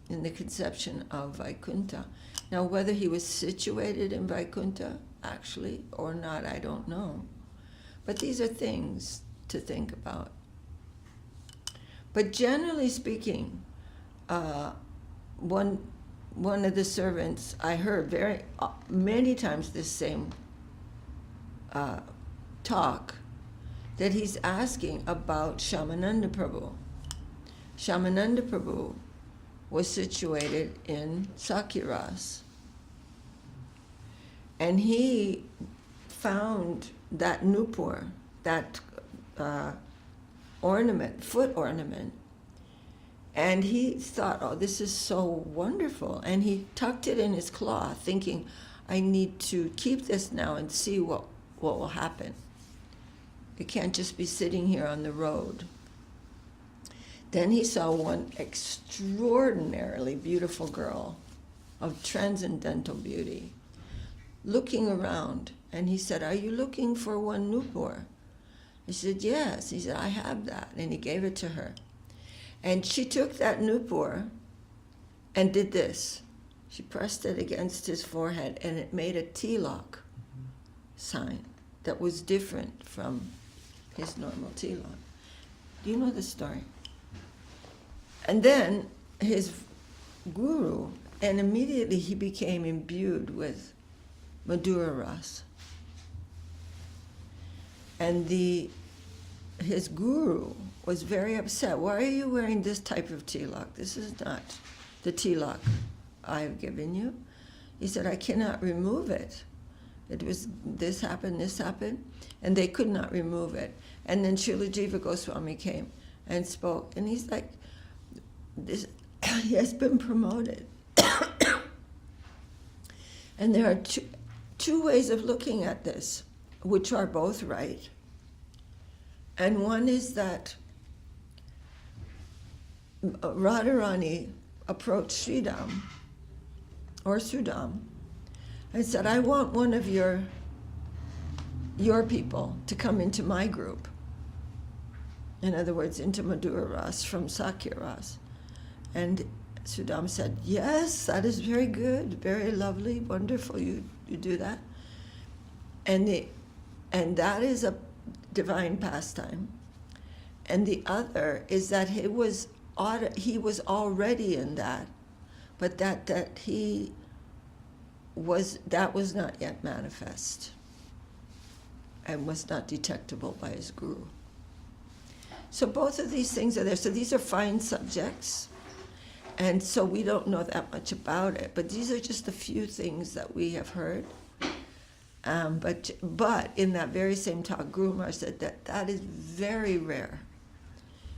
in the conception of Vaikuntha. Now, whether he was situated in Vaikuntha, actually, or not, I don't know. But these are things to think about. But generally speaking, one of the servants, I heard many times this same talk, that he's asking about Shamananda Prabhu. Shamananda Prabhu was situated in Sakyaras. And he found that nupur, that ornament, foot ornament, and he thought, oh, this is so wonderful. And he tucked it in his cloth, thinking, I need to keep this now and see what will happen. It can't just be sitting here on the road. Then he saw one extraordinarily beautiful girl of transcendental beauty looking around, and he said, are you looking for one nupur? I said, yes. He said, I have that, and he gave it to her. And she took that nupur and did this. She pressed it against his forehead, and it made a tilak sign that was different from his normal tilak. Do you know the story? And then his guru, and immediately he became imbued with Madhura Ras. And his guru was very upset. Why are you wearing this type of tilak? This is not the tilak I have given you. He said, I cannot remove it. It was this happened, and they could not remove it. And then Srila Jiva Goswami came and spoke, and he's like, this, he has been promoted. And there are two ways of looking at this, which are both right. And one is that Radharani approached Sridham, or Sudam, and said, I want one of your people to come into my group. In other words, into Madhura Ras from Sakya Ras. And Sudam said, yes, that is very good, very lovely, wonderful, you do that. And that is a divine pastime. And the other is that he was already in that, but that was not yet manifest and was not detectable by his guru. So both of these things are there. So these are fine subjects, and so we don't know that much about it, but these are just a few things that we have heard. But in that very same talk, Guru Maharaj said that is very rare.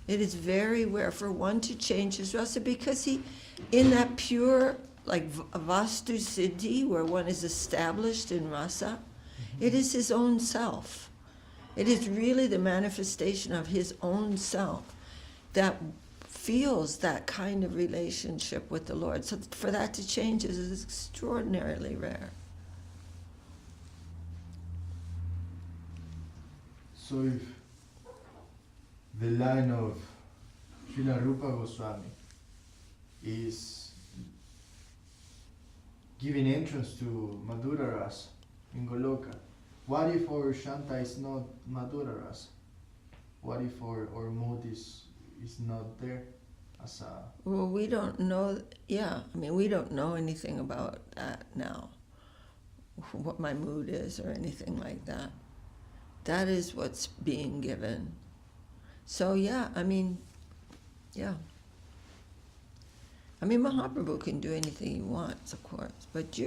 It is very rare for one to change his rasa, because he, in that pure, like Vastu Siddhi, where one is established in rasa, it is his own self. It is really the manifestation of his own self that feels that kind of relationship with the Lord. So for that to change is extraordinarily rare. So if the line of Srila Rupa Goswami is giving entrance to Madhura Ras in Goloka, what if our Shanta is not Madhura Ras? What if our mood is not there as a... Well, we don't know, we don't know anything about that now, what my mood is or anything like that. That is what's being given. So Mahaprabhu can do anything he wants, of course, but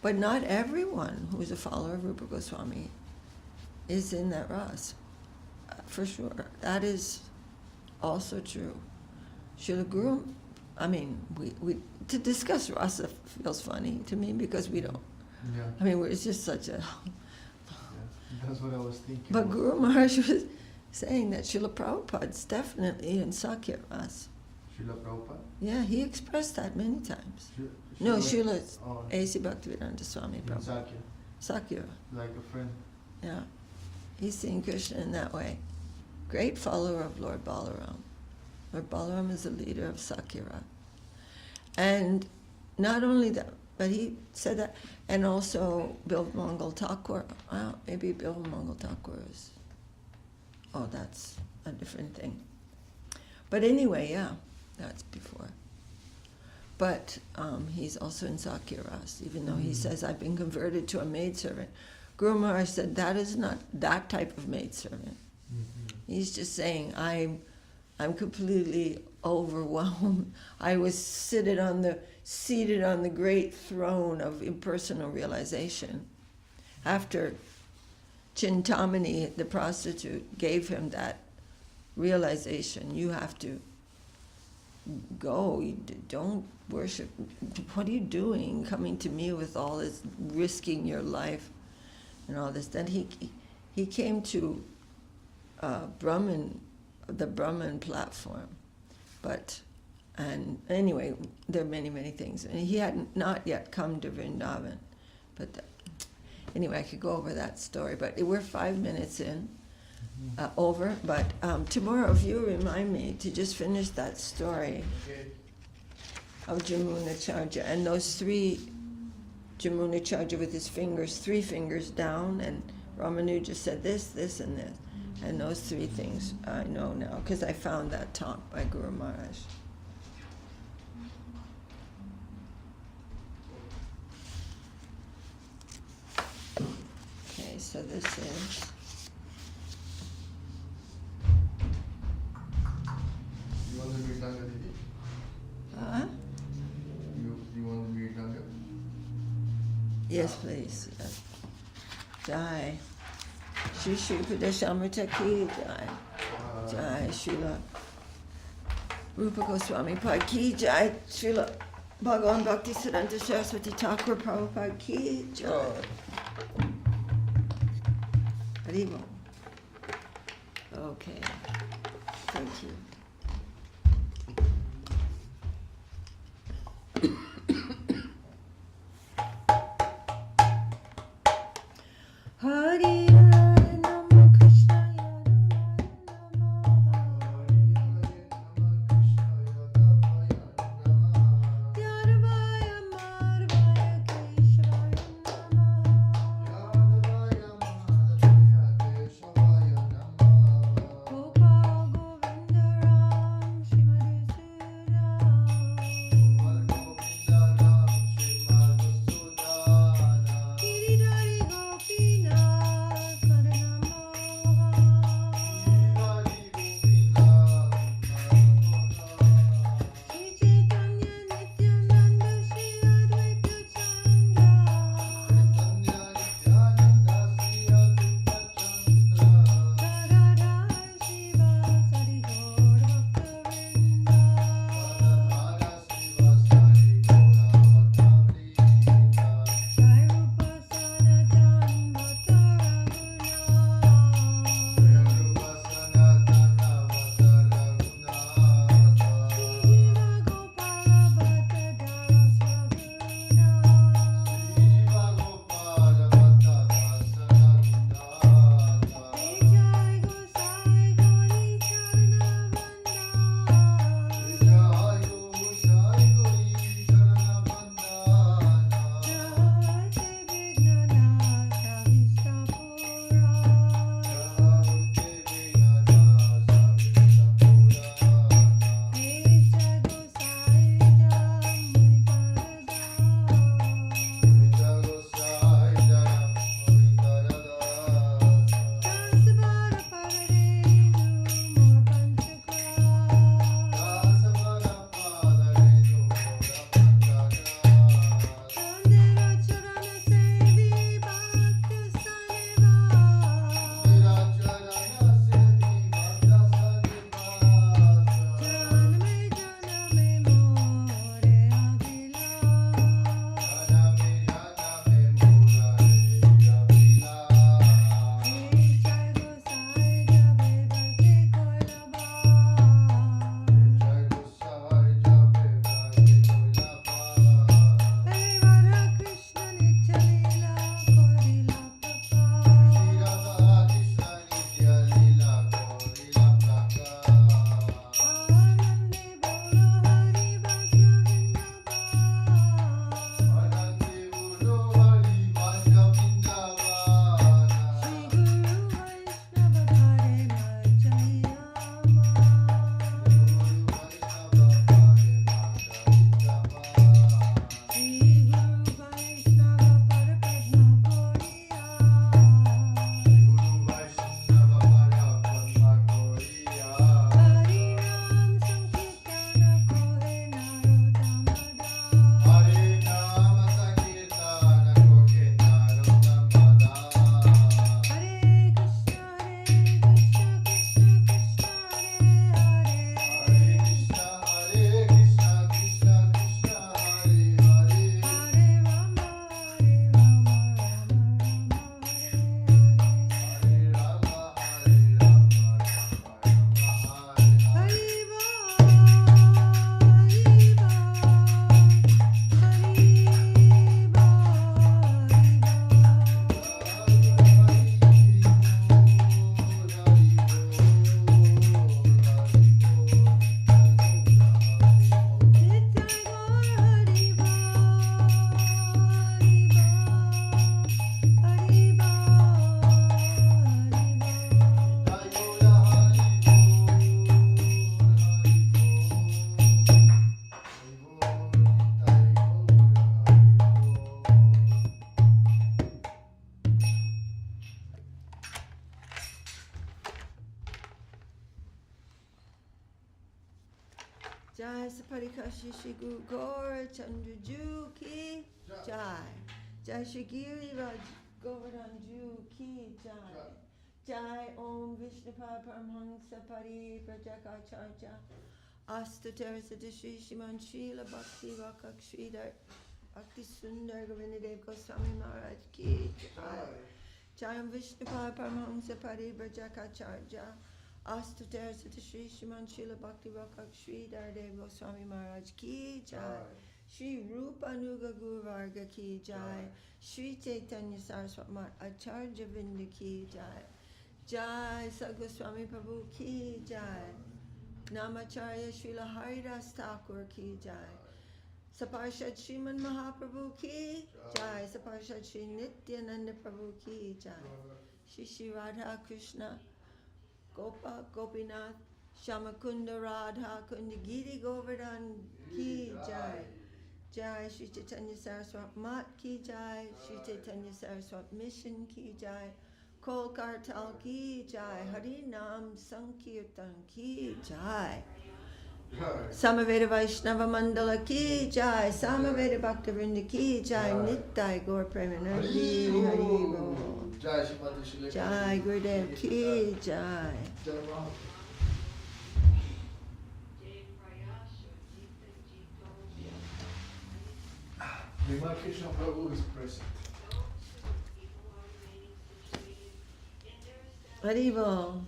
But not everyone who's a follower of Rupa Goswami is in that ras, for sure. That is also true. Srila Guru, we to discuss rasa feels funny to me, because we don't. Yeah. It's just such a... That's what I was thinking. But Guru Maharaj was saying that Srila Prabhupada's definitely in Sakya Ras. Srila Prabhupada? Yeah, he expressed that many times. Srila A.C. Bhaktivedanta Swami Prabhupada. Sakya. Like a friend. Yeah. He's seeing Krishna in that way. Great follower of Lord Balaram. Or Balaram is the leader of Sakya. And not only that, but he said that, and also Bill Mangal Thakur. Maybe Bill Mangal Thakur is, that's a different thing. But anyway, yeah, that's before. But he's also in Sakya Ras, even though he says, I've been converted to a maidservant. Guru Maharaj said, that is not that type of maidservant. He's just saying, I'm completely overwhelmed. I was seated on the great throne of impersonal realization. After Chintamani, the prostitute, gave him that realization, you have to go. You don't worship. What are you doing, coming to me with all this, risking your life and all this? Then he came to the Brahman platform. And anyway, there are many, many things. And he had not yet come to Vrindavan. But anyway, I could go over that story. But we're 5 minutes in, over. But tomorrow, if you remind me to just finish that story of Jamunacharya. And those three, Jamunacharya with his fingers, 3 fingers down, and Ramanuja said this, this, and this. And those 3 things I know now, because I found that talk by Guru Maharaj. Okay, so this is... You want to read Danga, Didi? Huh? You want to read Danga? Yes, please. Yes. Jai. Shri Shri Upadesamrita ki Jai. Jai Srila Rupa Goswami Pad ki Jai. Srila Bhagavan Bhakti Siddhanta Saraswati Thakur Prabhupada ki Jai. Haribo. Okay. Thank you. Hari Hare Nama Krishna Yadavaya Madhavaya Keshvaya Namaha Gopal Govinda Saparika Shri Guru Gaura Chandra Ju Ki Jai. Jai Shri Giri Raj Govardhan Ju Ki Jai. Jai Om Vishnupad Paramhansa Pari Prajakacharya Astatara Siddha Shri Shriman Srila Bhakti Rakak Sridhar Bhakti Sundar Govindadev Goswami Maharaj Ki Jai. Jai Om Vishnupad Paramhansa Pari Prajakacharya Astatara Siddha Shri Shriman Srila Bhakti Rakak Sridhar Dev Goswami Maharaj Ki Jai. Shri Rupa Nuga Guru Varga Ki Jai. Shri Chaitanya Saraswat Mat Acharya Vinda Ki Jai. Jai Sadgoswami Prabhu Ki Jai. Namacharya Srila Haridas Thakur Ki Jai. Saparshad Sriman Mahaprabhu Ki Jai. Saparshad Shri Nityananda Prabhu Ki Jai. Shri Shri Radha Krishna Gopa Gopinath Shamakunda Radha Kunda Giri Govardhan Ki Jai. Jai Shri Chaitanya Saraswat Mat Ki Jai. Shri Chaitanya Saraswat Mission Ki Jai. Kol Kartal Ki Jai. Hari Nam Sankirtan Ki Jai. Samaveda Vaishnava Mandala Ki Jai. Samaveda Bhaktivinoda Ki Jai. Nittai Gaur Premanandi Hari Bol. Jai Srimati Srila. Jai Gurudev Ki Jai. Lila Krishna Prabhu is present. Hari Bol.